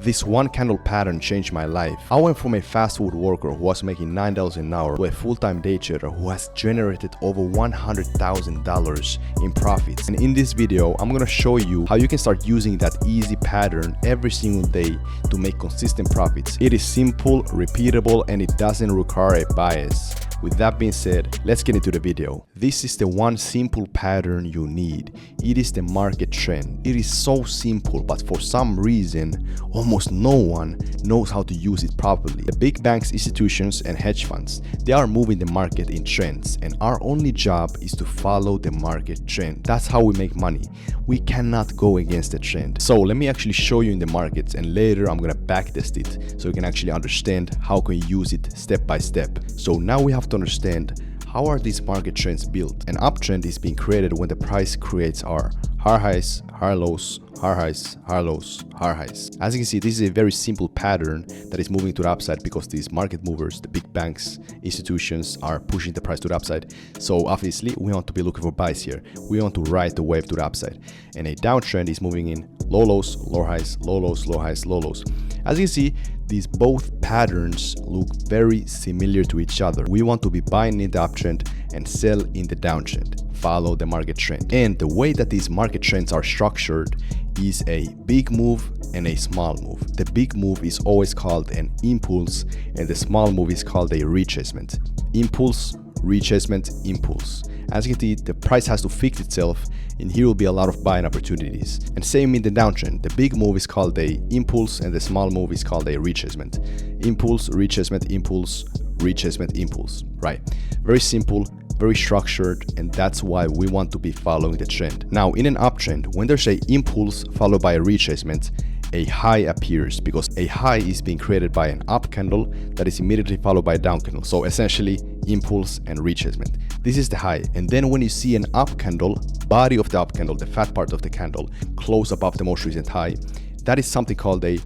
This one candle pattern changed my life. I went from a fast food worker who was making $9 an hour to a full-time day trader who has generated over $100,000 in profits. And in this video, I'm gonna show you how you can start using that easy pattern every single day to make consistent profits. It is simple, repeatable, and it doesn't require a bias. With that being said, let's get into the video. This is the one simple pattern you need. It is the market trend. It is so simple, but for some reason, almost no one knows how to use it properly. The big banks, institutions, and hedge funds, they are moving the market in trends, and our only job is to follow the market trend. That's how we make money. We cannot go against the trend. So let me actually show you in the markets, and later I'm gonna backtest it so you can actually understand how can you use it step by step. So now we have to understand how are these market trends built. An uptrend is being created when the price creates our higher highs, higher lows, higher highs, higher lows, higher highs. As you can see, this is a very simple pattern that is moving to the upside because these market movers, the big banks, institutions are pushing the price to the upside. So obviously we want to be looking for buys here. We want to ride the wave to the upside. And a downtrend is moving in low lows, low highs, low lows, low highs, low lows. As you can see, these both patterns look very similar to each other. We want to be buying in the uptrend and sell in the downtrend. Follow the market trend. And the way that these market trends are structured is a big move and a small move. The big move is always called an impulse, and the small move is called a retracement. Impulse, retracement, impulse. As you can see, the price has to fix itself, and here will be a lot of buying opportunities. And same in the downtrend. The big move is called a impulse, and the small move is called a retracement. Impulse, retracement, impulse, retracement, impulse. Right? Very simple, very structured, and that's why we want to be following the trend. Now, in an uptrend, when there's a impulse followed by a retracement, a high appears because a high is being created by an up candle that is immediately followed by a down candle. So essentially, impulse and retracement. This is the high. And then when you see an up candle, body of the up candle, the fat part of the candle, close above the most recent high, that is something called a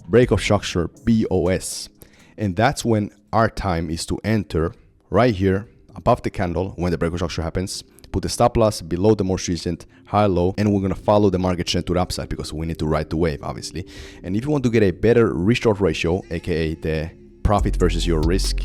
break of structure, BOS. And that's when our time is to enter right here above the candle when the break of structure happens. Put the stop loss below the most recent high low, and we're going to follow the market trend to the upside because we need to ride the wave, obviously. And if you want to get a better risk-reward ratio, aka the profit versus your risk,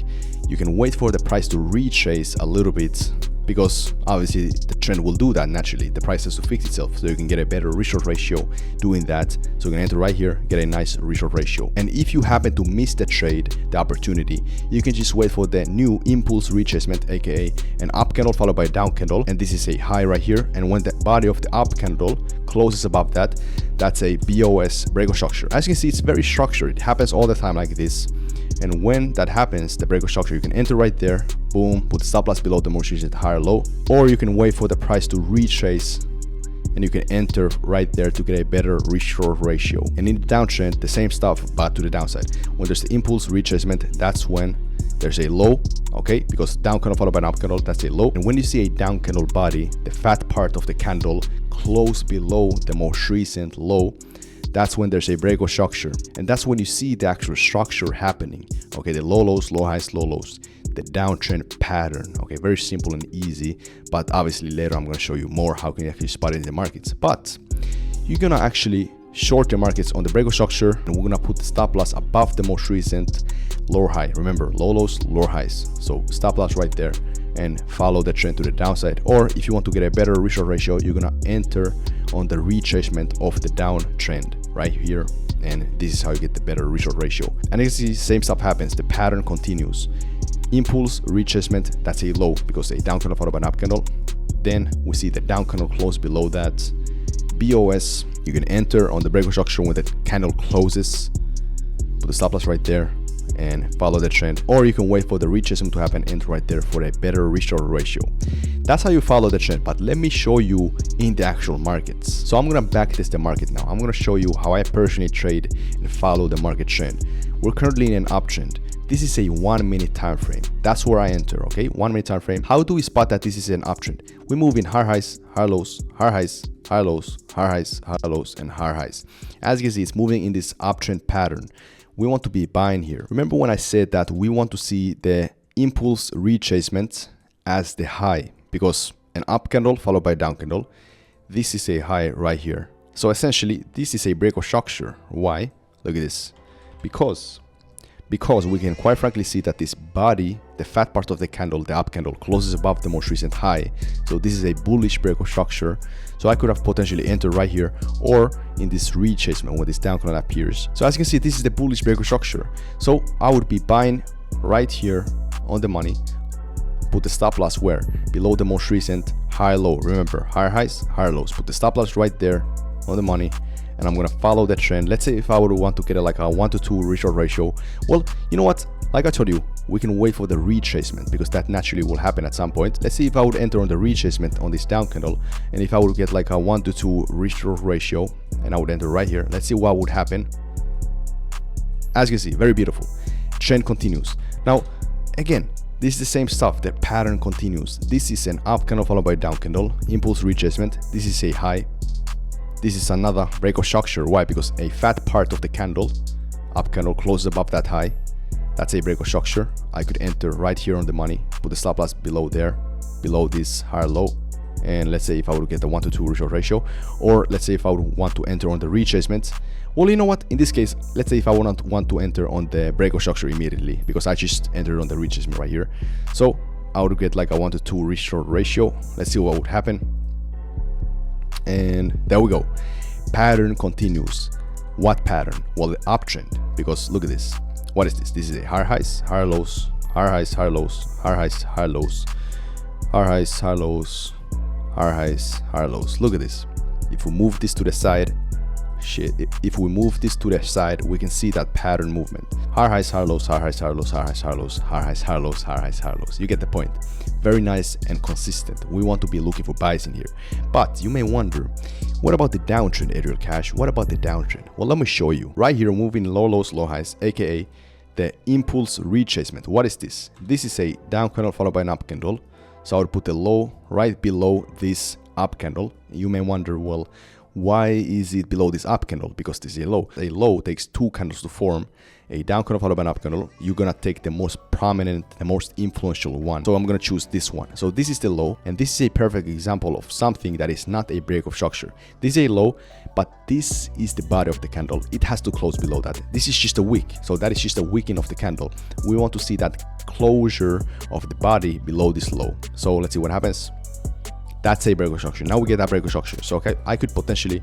you can wait for the price to retrace a little bit because obviously the trend will do that naturally. The price has to fix itself, so you can get a better risk-reward ratio doing that. So you can enter right here, get a nice risk-reward ratio. And if you happen to miss the trade, the opportunity, you can just wait for the new impulse retracement, aka an up candle followed by a down candle. And this is a high right here. And when the body of the up candle closes above that, that's a BOS, break of structure. As you can see, it's very structured. It happens all the time like this. And when that happens, the break of structure, you can enter right there, boom, put the stop loss below the most recent higher low, or you can wait for the price to retrace and you can enter right there to get a better risk-reward ratio. And in the downtrend, the same stuff, but to the downside. When there's the impulse retracement, that's when there's a low, okay? Because down candle followed by an up candle, that's a low. And when you see a down candle body, the fat part of the candle close below the most recent low, that's when there's a break of structure. And that's when you see the actual structure happening. Okay, the low lows, low highs, low lows. The downtrend pattern. Okay, very simple and easy. But obviously later I'm going to show you more how can you actually spot it in the markets. But you're going to actually short the markets on the break of structure, and we're going to put the stop loss above the most recent lower high. Remember, low lows, lower highs. So stop loss right there and follow the trend to the downside. Or if you want to get a better risk-reward ratio, you're going to enter on the retracement of the downtrend right here, and this is how you get the better risk-reward ratio. And you see, same stuff happens. The pattern continues. Impulse, retracement, that's a low because a down candle followed by an up candle. Then we see the down candle close below that. BOS, you can enter on the break of structure when the candle closes. Put the stop loss right there and follow the trend, or you can wait for the retracement to happen and right there for a better risk-reward ratio. That's how you follow the trend. But let me show you in the actual markets. So I'm gonna backtest the market now. I'm gonna show you how I personally trade and follow the market trend. We're currently in an uptrend. This is a 1 minute time frame. That's where I enter. Okay, 1 minute time frame. How do we spot that this is an uptrend? We move in higher highs, higher lows, higher highs, higher lows, higher highs, higher lows, and higher highs. As you can see, it's moving in this uptrend pattern. We want to be buying here. Remember when I said that we want to see the impulse retracement as the high, because an up candle followed by a down candle, this is a high right here. So essentially, this is a break of structure. Why? Look at this. Because we can quite frankly see that this body, the fat part of the candle, the up candle, closes above the most recent high. So this is a bullish breakout structure. So I could have potentially entered right here or in this retracement when this down candle appears. So as you can see, this is the bullish breakout structure. So I would be buying right here on the money. Put the stop loss where? Below the most recent high low. Remember, higher highs, higher lows. Put the stop loss right there on the money. And I'm gonna follow that trend. Let's say if I would want to get like a 1 to 2 reshort ratio, well, you know what, like I told you, we can wait for the retracement because that naturally will happen at some point. Let's see if I would enter on the retracement on this down candle, and if I would get like a 1 to 2 reshort ratio and I would enter right here. Let's see what would happen. As you can see, very beautiful. Trend continues. Now again, this is the same stuff. The pattern continues. This is an up candle followed by a down candle, impulse retracement. This is a high. This is another breakout structure. Why? Because a fat part of the candle, up candle, closes above that high. That's a breakout structure. I could enter right here on the money, put the stop loss below there, below this higher low. And let's say if I would get the 1 to 2 reshort ratio, or let's say if I would want to enter on the retracement. Well, you know what? In this case, let's say if I want to enter on the breakout structure immediately, because I just entered on the retracement right here. So I would get like a 1 to 2 reshort ratio. Let's see what would happen. And there we go. Pattern continues. What pattern? Well, the uptrend, because look at this. What is this? This is a higher highs, higher lows, higher highs, higher lows, higher highs, higher lows, higher highs, higher lows, higher highs, higher lows. Look at this. If we move this to the side, if we move this to the side, we can see that pattern movement. Higher highs, higher lows, higher highs, higher lows, higher highs, higher lows, higher highs, higher lows, higher highs, higher lows. You get the point. Very nice and consistent. We want to be looking for buys in here. But you may wonder, what about the downtrend, Ariel Cash? What about the downtrend? Well, let me show you. Right here, moving low lows, low highs, aka the impulse retracement. What is this? This is a down candle followed by an up candle. So I would put the low right below this up candle. You may wonder, well, why is it below this up candle? Because this is a low. A low takes 2 candles to form. A down candle followed by an up candle. You're gonna take the most prominent, the most influential one. So I'm gonna choose this one. So this is the low, and this is a perfect example of something that is not a breakout structure. This is a low, but this is the body of the candle. It has to close below that. This is just a wick. So that is just a wicking of the candle. We want to see that closure of the body below this low. So let's see what happens. That's a breakout structure. Now we get that breakout structure. So okay, I could potentially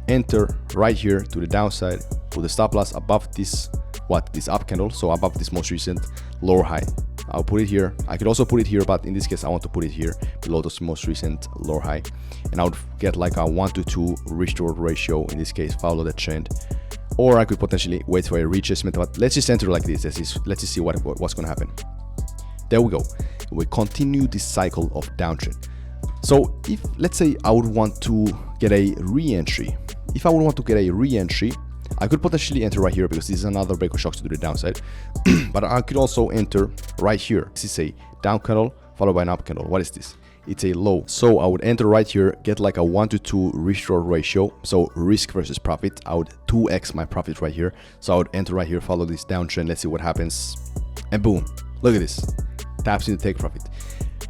enter right here to the downside, put the stop loss above this, this up candle, so above this most recent lower high. I'll put it here. I could also put it here, but in this case I want to put it here below this most recent lower high, and I would get like a 1 to 2 reshort ratio. In this case, follow the trend, or I could potentially wait for a retracement. But let's just enter like this. Let's just see what's going to happen. There we go. We continue this cycle of downtrend. So if, let's say, I would want to get a re-entry. If I would want to get a re-entry, I could potentially enter right here because this is another breakout structure to the downside. But I could also enter right here. This is a down candle followed by an up candle. What is this? It's a low. So I would enter right here, get like a 1 to 2 reshort ratio. So risk versus profit. I would 2x my profit right here. So I would enter right here, follow this downtrend. Let's see what happens. And boom, look at this. Taps in the take profit.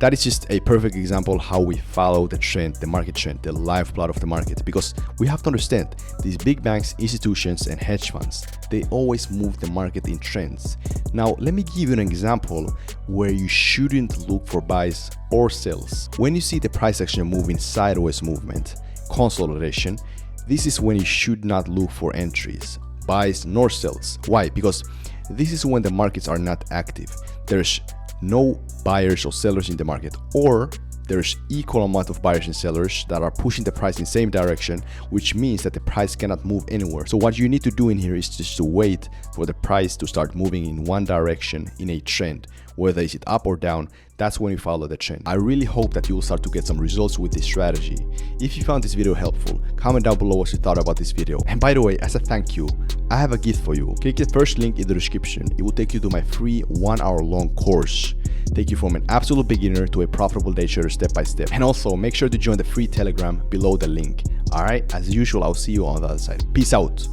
That is just a perfect example how we follow the trend, the market trend, the lifeblood of the market. Because we have to understand, these big banks, institutions, and hedge funds, they always move the market in trends. Now, let me give you an example where you shouldn't look for buys or sells. When you see the price action moving sideways movement, consolidation, this is when you should not look for entries, buys nor sells. Why? Because this is when the markets are not active. There's no buyers or sellers in the market, or there's equal amount of buyers and sellers that are pushing the price in the same direction, which means that the price cannot move anywhere. So what you need to do in here is just to wait for the price to start moving in one direction in a trend, whether it's up or down. That's when you follow the trend. I really hope that you will start to get some results with this strategy. If you found this video helpful, comment down below what you thought about this video. And by the way, as a thank you, I have a gift for you. Click the first link in the description. It will take you to my free 1-hour-long course. Take you from an absolute beginner to a profitable day trader step by step. And also make sure to join the free Telegram below the link. Alright, as usual, I'll see you on the other side. Peace out.